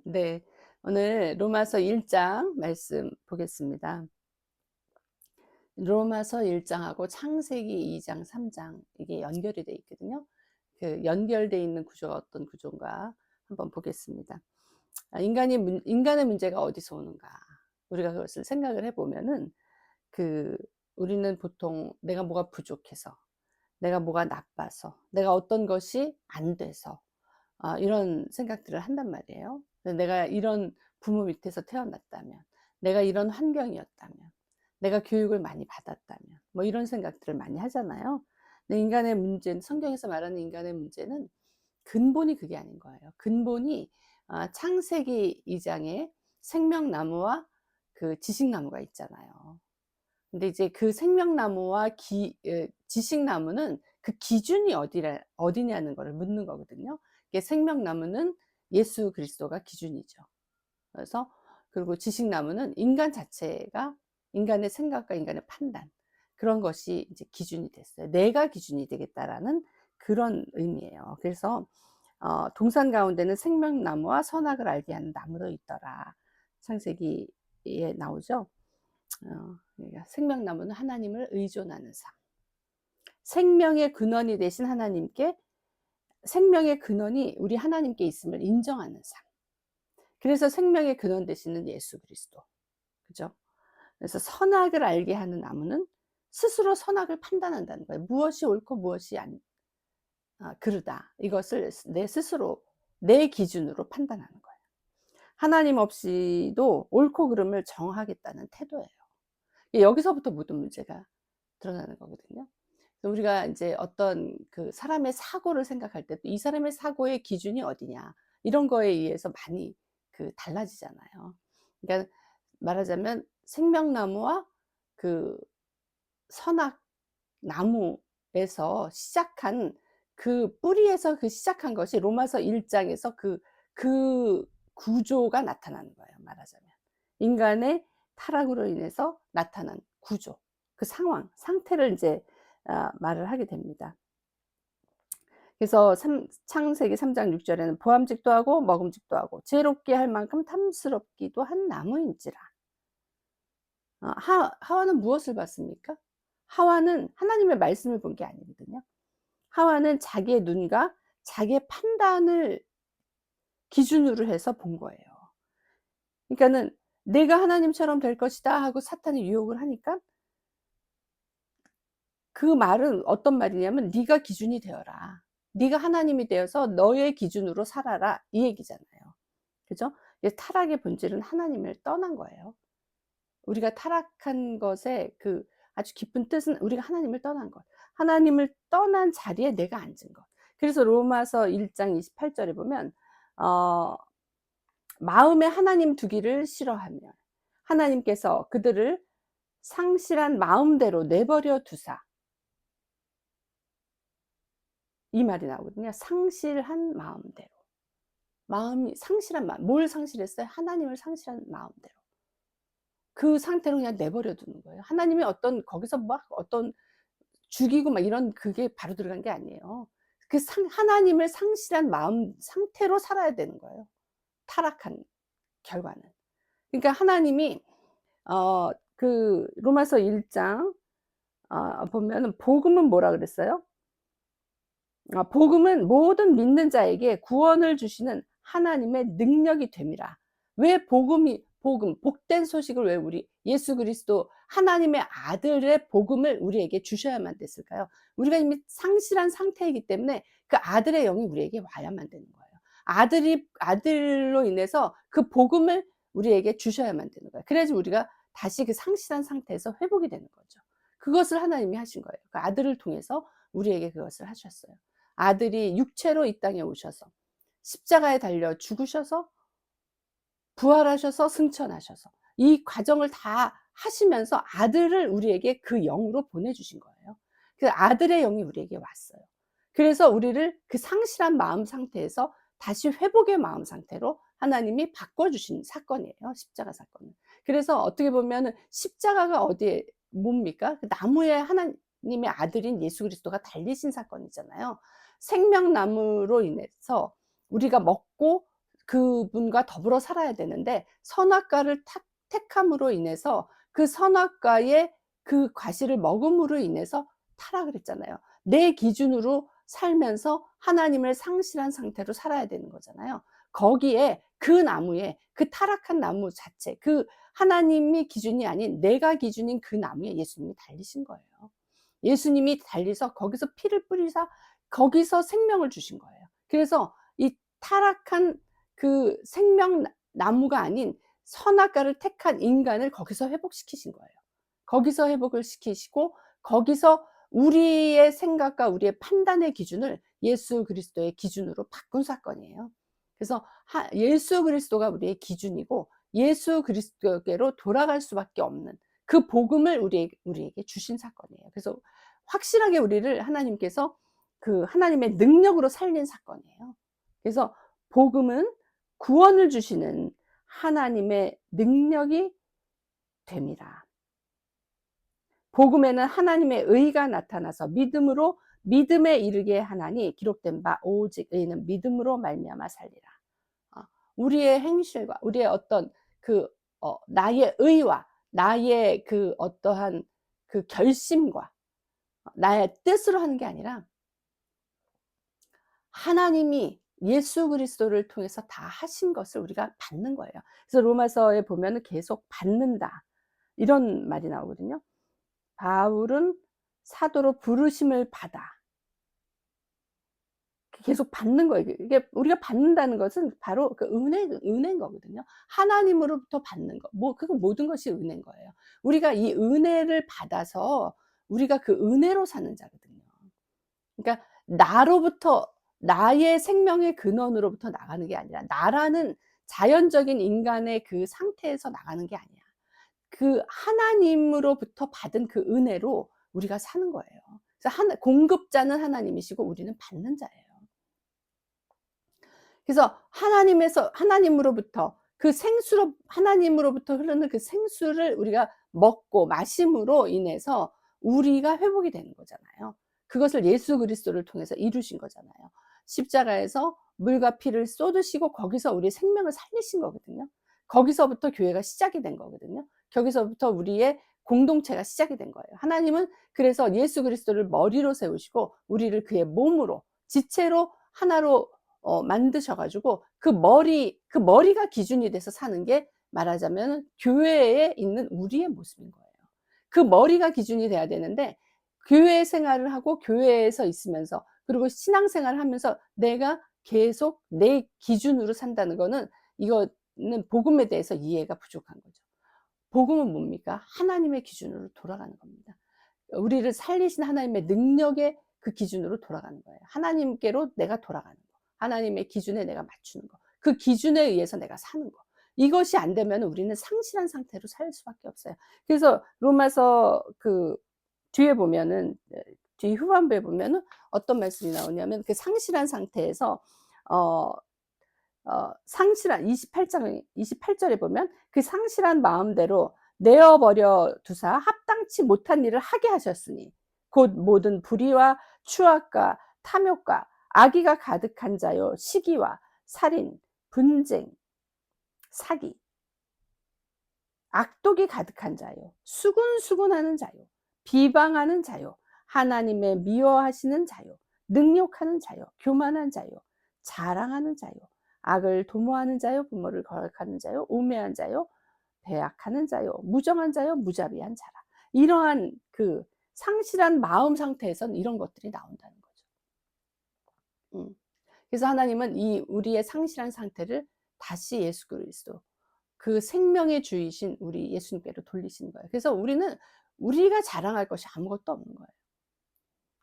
네. 오늘 로마서 1장 말씀 보겠습니다. 로마서 1 장하고 창세기 2장 3장 이게 연결이 돼 있거든요. 그 연결돼 있는 구조가 어떤 구조인가 한번 보겠습니다. 인간의 문제가 어디서 오는가? 우리가 그것을 생각을 해 보면은 그 우리는 보통 내가 뭐가 부족해서, 내가 뭐가 나빠서, 내가 어떤 것이 안 돼서 이런 생각들을 한단 말이에요. 내가 이런 부모 밑에서 태어났다면, 내가 이런 환경이었다면, 내가 교육을 많이 받았다면, 뭐 이런 생각들을 많이 하잖아요. 근데 인간의 문제는, 성경에서 말하는 인간의 문제는 근본이 그게 아닌 거예요. 근본이 창세기 2 장에 생명나무와 그 지식나무가 있잖아요. 근데 이제 그 생명나무와 지식나무는 그 기준이 어디냐는 거를 묻는 거거든요. 이게 생명나무는 예수 그리스도가 기준이죠. 그래서 그리고 지식나무는 인간 자체가, 인간의 생각과 인간의 판단, 그런 것이 이제 기준이 됐어요. '내가 기준이 되겠다.'라는 그런 의미예요. 그래서 "동산 가운데는 생명나무와 선악을 알게 하는 나무도 있더라." 창세기에 나오죠. 그러니까 생명나무는 하나님을 의존하는 삶. 생명의 근원이 되신 하나님께, 생명의 근원이 우리 하나님께 있음을 인정하는 삶. 그래서 생명의 근원 되시는 예수 그리스도. 그죠? 그래서 선악을 알게 하는 나무는 스스로 선악을 판단한다는 거예요. 무엇이 옳고 무엇이 그르다. 이것을 내 스스로 내 기준으로 판단하는 거예요. 하나님 없이도 옳고 그름을 정하겠다는 태도예요. 여기서부터 모든 문제가 드러나는 거거든요. 우리가 인제 어떤 그 사람의 사고를 생각할 때도 '이 사람의 사고의 기준이 어디냐.' 이런 거에 의해서 많이 달라지잖아요. 그러니까 말하자면 생명나무와 그 선악나무에서 시작한, 그 뿌리에서 시작한 것이 로마서 1 장에서 그 구조가 나타나는 거예요, 말하자면. 인간의 타락으로 인해서 나타난 구조, 그 상태를 인제 말을 하게 됩니다. 그래서 창세기 3장 6 절에는 보암직도 하고 먹음직도 하고 지혜롭게 할 만큼 탐스럽기도 한 나무인지라. 하와는 무엇을 봤습니까? 하와는 하나님의 말씀을 본 게 아니거든요. 하와는 자기의 눈과 자기의 판단을 기준으로 해서 본 거예요. 그러니까는 '내가 하나님처럼 될 것이다.' 하고 사탄이 유혹을 하니까, 그 말은 어떤 말이냐면 "네가 기준이 되어라. 네가 하나님이 되어서 너의 기준으로 살아라." 이 얘기잖아요. 그죠? 타락의 본질은 하나님을 떠난 거예요. 우리가 타락한 것의 그 아주 깊은 뜻은 우리가 하나님을 떠난 것. 하나님을 떠난 자리에 내가 앉은 것. 그래서 로마서 1장 28 절에 보면 어 마음에 하나님 두기를 싫어하며 하나님께서 그들을 상실한 마음대로 내버려 두사, 이 말이 나오거든요. 상실한 마음대로. 마음이 상실한 마음. 뭘 상실했어요? 하나님을 상실한 마음대로. 그 상태로 그냥 내버려 두는 거예요. 하나님이 거기서 막 어떤 죽이고 막 이런 그게 바로 들어간 게 아니에요. 하나님을 상실한 마음 상태로 살아야 되는 거예요, 타락한 결과는. 그러니까 하나님이 로마서 1장 보면은 복음은 뭐라 그랬어요? 복음은 모든 믿는 자에게 구원을 주시는 하나님의 능력이 됨이라. 왜 복된 소식을 왜 우리 예수 그리스도 하나님의 아들의 복음을 우리에게 주셔야만 됐을까요? 우리가 이미 상실한 상태이기 때문에 그 아들의 영이 우리에게 와야만 되는 거예요. 아들로 인해서 그 복음을 우리에게 주셔야만 되는 거예요. 그래야지 우리가 다시 그 상실한 상태에서 회복이 되는 거죠. 그것을 하나님이 하신 거예요. 그 아들을 통해서 우리에게 그것을 하셨어요. 아들이 육체로 이 땅에 오셔서 십자가에 달려 죽으셔서 부활하셔서 승천하셔서 이 과정을 다 하시면서 아들을 우리에게 그 영으로 보내주신 거예요. 그 아들의 영이 우리에게 왔어요. 그래서 우리를 그 상실한 마음 상태에서 다시 회복의 마음 상태로 하나님이 바꿔주신 사건이에요, 십자가 사건은. 그래서 어떻게 보면은 십자가가 어디에 뭡니까? 그 나무에 하나님의 아들인 예수 그리스도가 달리신 사건이잖아요. 생명나무로 인해서 우리가 먹고 그분과 더불어 살아야 되는데 선악과를 택함으로 인해서 그 선악과의 그 과실을 먹음으로 인해서 타락을 했잖아요. 내 기준으로 살면서 하나님을 상실한 상태로 살아야 되는 거잖아요. 거기에 그 나무에 그 타락한 나무 자체 그 하나님이 기준이 아닌 내가 기준인 그 나무에 예수님이 달리신 거예요. 예수님이 달리서 거기서 피를 뿌리사 거기서 생명을 주신 거예요. 그래서 이 타락한 그 생명나무가 아닌 선악과를 택한 인간을 거기서 회복시키신 거예요. 거기서 회복을 시키시고 거기서 우리의 생각과 우리의 판단의 기준을 예수 그리스도의 기준으로 바꾼 사건이에요. 그래서 예수 그리스도가 우리의 기준이고 예수 그리스도께로 돌아갈 수밖에 없는 그 복음을 우리에게 주신 사건이에요. 그래서 확실하게 우리를 하나님께서 그 하나님의 능력으로 살린 사건이에요. 그래서 복음은 구원을 주시는 하나님의 능력이 됩니다. 복음에는 하나님의 의가 나타나서 믿음으로 믿음에 이르게 하나니 기록된 바 오직 의인은 믿음으로 말미암아 살리라. 우리의 행실과 우리의 어떤 그 나의 의와 나의 그 어떠한 그 결심과 나의 뜻으로 하는 게 아니라 하나님이 예수 그리스도를 통해서 다 하신 것을 우리가 받는 거예요. 그래서 로마서에 보면은 계속 받는다 이런 말이 나오거든요. 바울은 사도로 부르심을 받아 계속 받는 거예요. 이게 우리가 받는다는 것은 바로 그 은혜인 거거든요. 하나님으로부터 받는 거. 그거 모든 것이 은혜인 거예요. 우리가 이 은혜를 받아서 우리가 그 은혜로 사는 자거든요. 그러니까 나로부터 나의 생명의 근원으로부터 나가는 게 아니라 나라는 자연적인 인간의 그 상태에서 나가는 게 아니야. 그 하나님으로부터 받은 그 은혜로 우리가 사는 거예요. 그래서 공급자는 하나님이시고 우리는 받는 자예요. 그래서 하나님으로부터 그 생수로 하나님으로부터 흐르는 그 생수를 우리가 먹고 마심으로 인해서 우리가 회복이 되는 거잖아요. 그것을 예수 그리스도를 통해서 이루신 거잖아요. 십자가에서 물과 피를 쏟으시고 거기서 우리의 생명을 살리신 거거든요. 거기서부터 교회가 시작이 된 거거든요. 거기서부터 우리의 공동체가 시작이 된 거예요. 하나님은 그래서 예수 그리스도를 머리로 세우시고 우리를 그의 몸으로 지체로 하나로 만드셔 가지고 그 머리가 기준이 돼서 사는 게 말하자면 교회에 있는 우리의 모습인 거예요. 그 머리가 기준이 돼야 되는데 교회 생활을 하고 교회에서 있으면서 그리고 신앙생활을 하면서 내가 계속 내 기준으로 산다는 거는 이거는 복음에 대해서 이해가 부족한 거죠. 복음은 뭡니까? 하나님의 기준으로 돌아가는 겁니다. 우리를 살리신 하나님의 능력의 그 기준으로 돌아가는 거예요. 하나님께로 내가 돌아가는 거. 하나님의 기준에 내가 맞추는 거. 그 기준에 의해서 내가 사는 거. 이것이 안 되면 우리는 상실한 상태로 살 수밖에 없어요. 그래서 로마서 그 뒤에 보면은 뒤 후반부에 보면은 어떤 말씀이 나오냐면 그 상실한 상태에서 어 상실한 28절에 보면 그 상실한 마음대로 내어 버려 두사 합당치 못한 일을 하게 하셨으니 곧 모든 불의와 추악과 탐욕과 악의가 가득한 자요 시기와 살인 분쟁 사기 악독이 가득한 자요 수군수군하는 자요 비방하는 자요 하나님의 미워하시는 자요 능욕하는 자요 교만한 자요 자랑하는 자요 악을 도모하는 자요 부모를 거역하는 자요 우매한 자요 배약하는 자요 무정한 자요 무자비한 자라. 이러한 그 상실한 마음 상태에선 이런 것들이 나온다는 거죠. 그래서 하나님은 이 우리의 상실한 상태를 다시 예수 그리스도 그 생명의 주이신 우리 예수님께로 돌리시는 거예요. 그래서 우리가 자랑할 것이 아무것도 없는 거예요.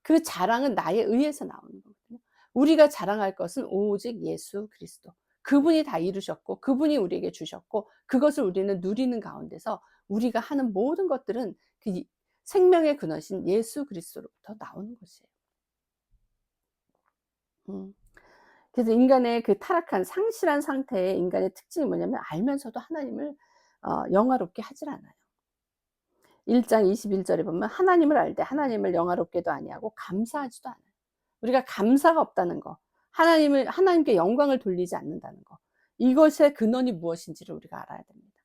그 자랑은 나에 의해서 나오는 거거든요. 우리가 자랑할 것은 오직 예수 그리스도. 그분이 다 이루셨고 그분이 우리에게 주셨고 그것을 우리는 누리는 가운데서 우리가 하는 모든 것들은 그 생명의 근원이신 예수 그리스도로부터 나오는 것이에요. 음. 그래서 인간의 그 타락한 상실한 상태의 인간의 특징이 뭐냐면 알면서도 하나님을 영화롭게 하질 않아요. 1장 21절에 보면 하나님을 알되 하나님을 영화롭게도 아니하고 감사하지도 않아요. 우리가 감사가 없다는 거. 하나님께 영광을 돌리지 않는다는 거. 이것의 근원이 무엇인지를 우리가 알아야 됩니다.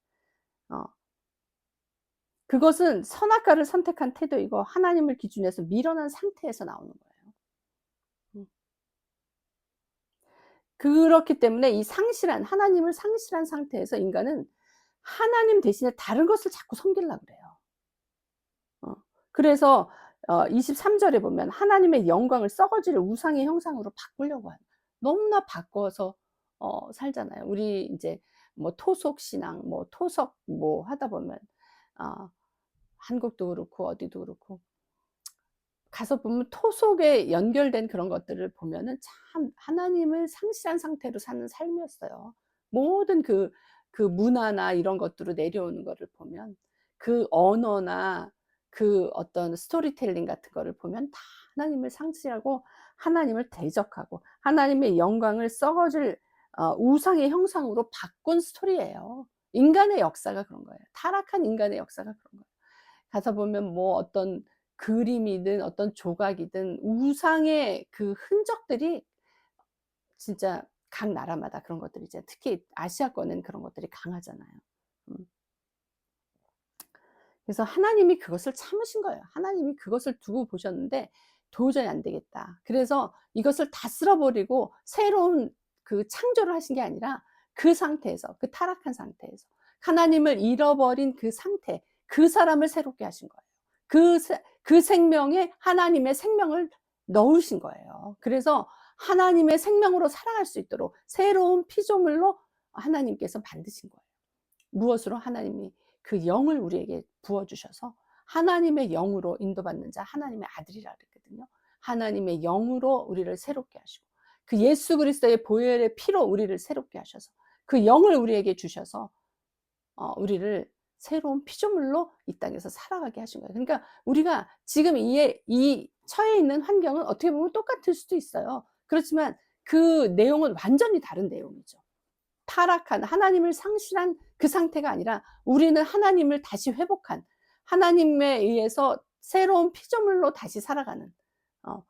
어. 그것은 선악과를 선택한 태도이고 하나님을 기준에서 밀어난 상태에서 나오는 거예요. 음. 그렇기 때문에 이 상실한 하나님을 상실한 상태에서 인간은 하나님 대신에 다른 것을 자꾸 섬기려 그래요. 어. 그래서 23 절에 보면 하나님의 영광을 썩어질 우상의 형상으로 바꾸려고 하는, 너무나 바꿔서 살잖아요. 우리 인제 뭐 토속 신앙 뭐 토속 뭐 하다 보면 어 한국도 그렇고 어디도 그렇고 가서 보면 토속에 연결된 그런 것들을 보면은 참 하나님을 상실한 상태로 사는 삶이었어요. 모든 그 문화나 이런 것들로 내려오는 거를 보면 그 언어나 그 어떤 스토리텔링 같은 거를 보면 다 하나님을 상실하고 하나님을 대적하고 하나님의 영광을 썩어질 우상의 형상으로 바꾼 스토리예요. 인간의 역사가 그런 거예요. 타락한 인간의 역사가 그런 거예요. 가서 보면 뭐 어떤 그림이든 어떤 조각이든 우상의 그 흔적들이 진짜 각 나라마다 그런 것들이 이제 특히 아시아권은 그런 것들이 강하잖아요. 음. 그래서 하나님이 그것을 참으신 거예요. 하나님이 그것을 두고 보셨는데 도저히 안 되겠다. 그래서 이것을 다 쓸어 버리고 새로운 그 창조를 하신 게 아니라 그 상태에서, 그 타락한 상태에서 하나님을 잃어버린 그 상태, 그 사람을 새롭게 하신 거예요. 그 생명에 하나님의 생명을 넣으신 거예요. 그래서 하나님의 생명으로 살아갈 수 있도록 새로운 피조물로 하나님께서 만드신 거예요. 무엇으로? 하나님이 그 영을 우리에게 부어 주셔서 하나님의 영으로 인도받는 자 하나님의 아들이라 그랬거든요. 하나님의 영으로 우리를 새롭게 하시고 그 예수 그리스도의 보혈의 피로 우리를 새롭게 하셔서 그 영을 우리에게 주셔서 우리를 새로운 피조물로 이 땅에서 살아가게 하신 거예요. 그러니까 우리가 지금 이 처해 있는 환경은 어떻게 보면 똑같을 수도 있어요. 그렇지만 그 내용은 완전히 다른 내용이죠. 타락한 하나님을 상실한 그 상태가 아니라 우리는 하나님을 다시 회복한 하나님에 의해서 새로운 피조물로 다시 살아가는 어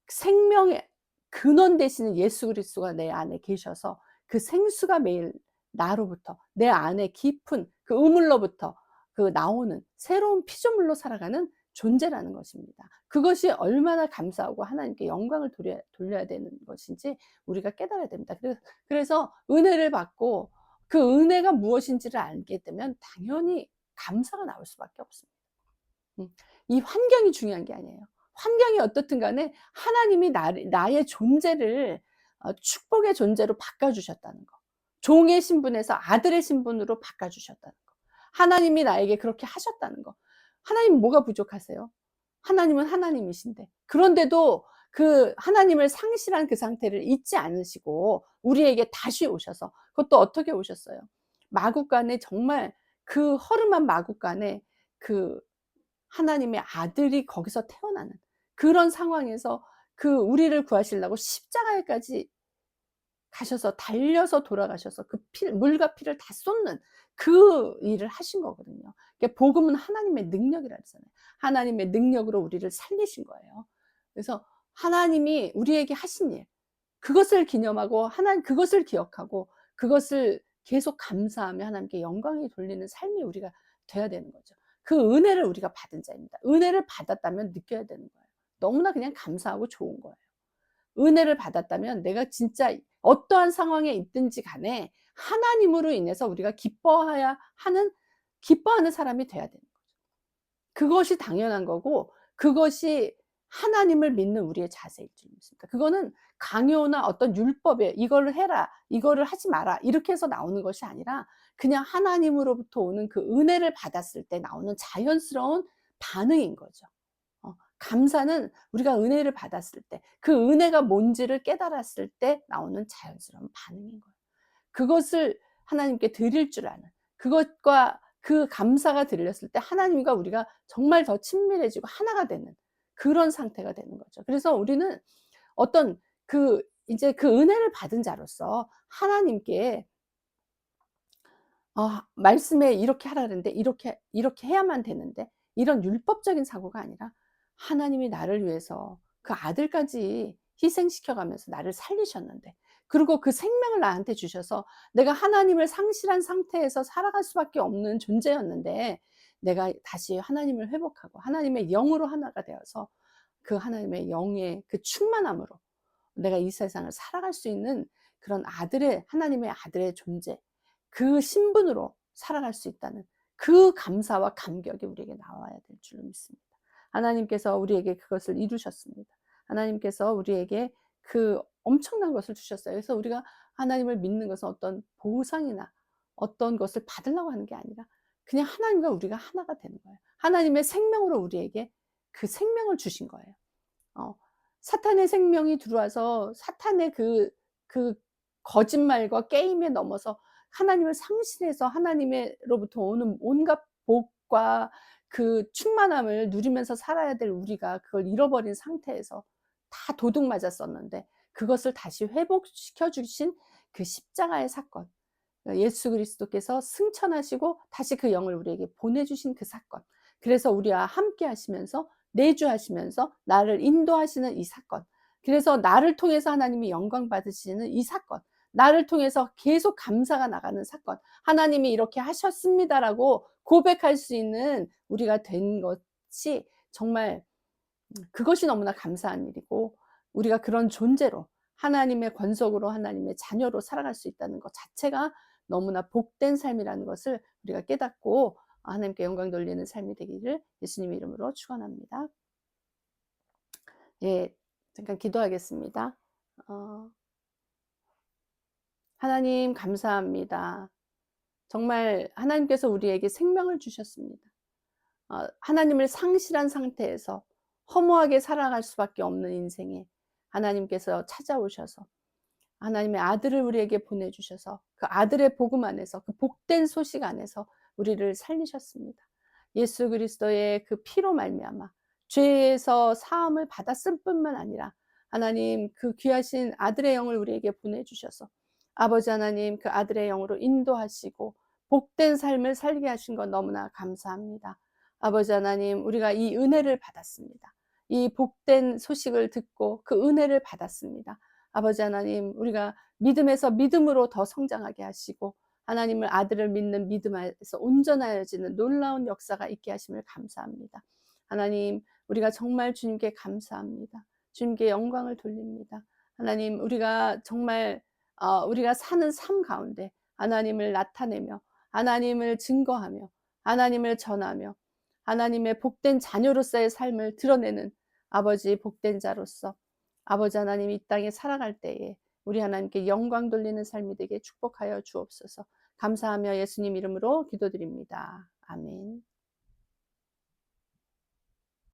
생명의 근원 되시는 예수 그리스도가 내 안에 계셔서 그 생수가 매일 나로부터 내 안에 깊은 그 우물로부터 그 나오는 새로운 피조물로 살아가는 존재라는 것입니다. 그것이 얼마나 감사하고 하나님께 영광을 돌려야 되는 것인지 우리가 깨달아야 됩니다. 그래서 은혜를 받고 그 은혜가 무엇인지를 알게 되면 당연히 감사가 나올 수밖에 없습니다. 이 환경이 중요한 게 아니에요. 환경이 어떻든 간에 하나님이 나의 존재를 축복의 존재로 바꿔 주셨다는 거. 종의 신분에서 아들의 신분으로 바꿔 주셨다는 거. 하나님이 나에게 그렇게 하셨다는 거. 하나님은 뭐가 부족하세요? 하나님은 하나님이신데. 그런데도 그 하나님을 상실한 그 상태를 잊지 않으시고 우리에게 다시 오셔서 그것도 어떻게 오셨어요? 마국간에 정말 그 허름한 마국간에 그 하나님의 아들이 거기서 태어나는 그런 상황에서 그 우리를 구하시려고 십자가에까지 가셔서 달려서 돌아가셔서 그 물과 피를 다 쏟는 그 일을 하신 거거든요. 그러니까 복음은 하나님의 능력이라 그랬잖아요. 하나님의 능력으로 우리를 살리신 거예요. 그래서 하나님이 우리에게 하신 일, 그것을 기념하고 그것을 기억하고 그것을 계속 감사하며 하나님께 영광이 돌리는 삶이 우리가 돼야 되는 거죠. 그 은혜를 우리가 받은 자입니다. 은혜를 받았다면 느껴야 되는 거예요. 너무나 그냥 감사하고 좋은 거예요. 은혜를 받았다면 내가 진짜 어떠한 상황에 있든지 간에 하나님으로 인해서 우리가 기뻐하는 사람이 돼야 되는 거죠. 그것이 당연한 거고 그것이 하나님을 믿는 우리의 자세일 줄 믿습니다. 그거는 강요나 어떤 율법에 이거를 해라, 이거를 하지 마라 이렇게 해서 나오는 것이 아니라 그냥 하나님으로부터 오는 그 은혜를 받았을 때 나오는 자연스러운 반응인 거죠. 감사는 우리가 은혜를 받았을 때 그 은혜가 뭔지를 깨달았을 때 나오는 자연스러운 반응인 거예요. 그것을 하나님께 드릴 줄 아는 그것과 그 감사가 들렸을 때 하나님과 우리가 정말 더 친밀해지고 하나가 되는 그런 상태가 되는 거죠. 그래서 우리는 어떤 이제 그 은혜를 받은 자로서 하나님께 말씀에 이렇게 하라 그랬는데 이렇게 해야만 되는데 이런 율법적인 사고가 아니라 하나님이 나를 위해서 그 아들까지 희생시켜 가면서 나를 살리셨는데 그리고 그 생명을 나한테 주셔서 내가 하나님을 상실한 상태에서 살아갈 수밖에 없는 존재였는데 내가 다시 하나님을 회복하고 하나님의 영으로 하나가 되어서 그 하나님의 영의 그 충만함으로 내가 이 세상을 살아갈 수 있는 그런 아들의 하나님의 아들의 존재, 그 신분으로 살아갈 수 있다는 그 감사와 감격이 우리에게 나와야 될 줄로 믿습니다. 하나님께서 우리에게 그것을 이루셨습니다. 하나님께서 우리에게 그 엄청난 것을 주셨어요. 그래서 우리가 하나님을 믿는 것은 어떤 보상이나 어떤 것을 받으려고 하는 게 아니라 그냥 하나님과 우리가 하나가 되는 거예요. 하나님의 생명으로 우리에게 그 생명을 주신 거예요. 어 사탄의 생명이 들어와서 사탄의 그 거짓말과 게임에 넘어서 하나님을 상실해서 하나님으로부터 오는 온갖 복과 그 충만함을 누리면서 살아야 될 우리가 그걸 잃어버린 상태에서 다 도둑 맞았었는데 그것을 다시 회복시켜 주신 그 십자가의 사건. 예수 그리스도께서 승천하시고 다시 그 영을 우리에게 보내주신 그 사건. 그래서 우리와 함께 하시면서 내주하시면서 나를 인도하시는 이 사건. 그래서 나를 통해서 하나님이 영광 받으시는 이 사건. 나를 통해서 계속 감사가 나가는 사건. 하나님이 이렇게 하셨습니다라고 고백할 수 있는 우리가 된 것이 정말 그것이 너무나 감사한 일이고 우리가 그런 존재로 하나님의 권속으로 하나님의 자녀로 살아갈 수 있다는 것 자체가 너무나 복된 삶이라는 것을 우리가 깨닫고 하나님께 영광 돌리는 삶이 되기를 예수님 이름으로 축원합니다. 예, 잠깐 기도하겠습니다. 하나님 감사합니다. 정말 하나님께서 우리에게 생명을 주셨습니다. 하나님을 상실한 상태에서 허무하게 살아갈 수밖에 없는 인생에 하나님께서 찾아오셔서 하나님의 아들을 우리에게 보내주셔서 그 아들의 복음 안에서 그 복된 소식 안에서 우리를 살리셨습니다. 예수 그리스도의 그 피로 말미암아 죄에서 사함을 받았을 뿐만 아니라 하나님 그 귀하신 아들의 영을 우리에게 보내주셔서 아버지 하나님 그 아들의 영으로 인도하시고 복된 삶을 살게 하신 것 너무나 감사합니다. 아버지 하나님 우리가 이 은혜를 받았습니다. 이 복된 소식을 듣고 그 은혜를 받았습니다. 아버지 하나님 우리가 믿음에서 믿음으로 더 성장하게 하시고 하나님을 아들을 믿는 믿음 안에서 온전하여지는 놀라운 역사가 있게 하심을 감사합니다. 하나님 우리가 정말 주님께 감사합니다. 주님께 영광을 돌립니다. 하나님 우리가 정말 우리가 사는 삶 가운데 하나님을 나타내며 하나님을 증거하며 하나님을 전하며 하나님의 복된 자녀로서의 삶을 드러내는 아버지 복된 자로서 아버지 하나님 이 땅에 살아갈 때에 우리 하나님께 영광 돌리는 삶이 되게 축복하여 주옵소서. 감사하며 예수님 이름으로 기도드립니다. 아멘.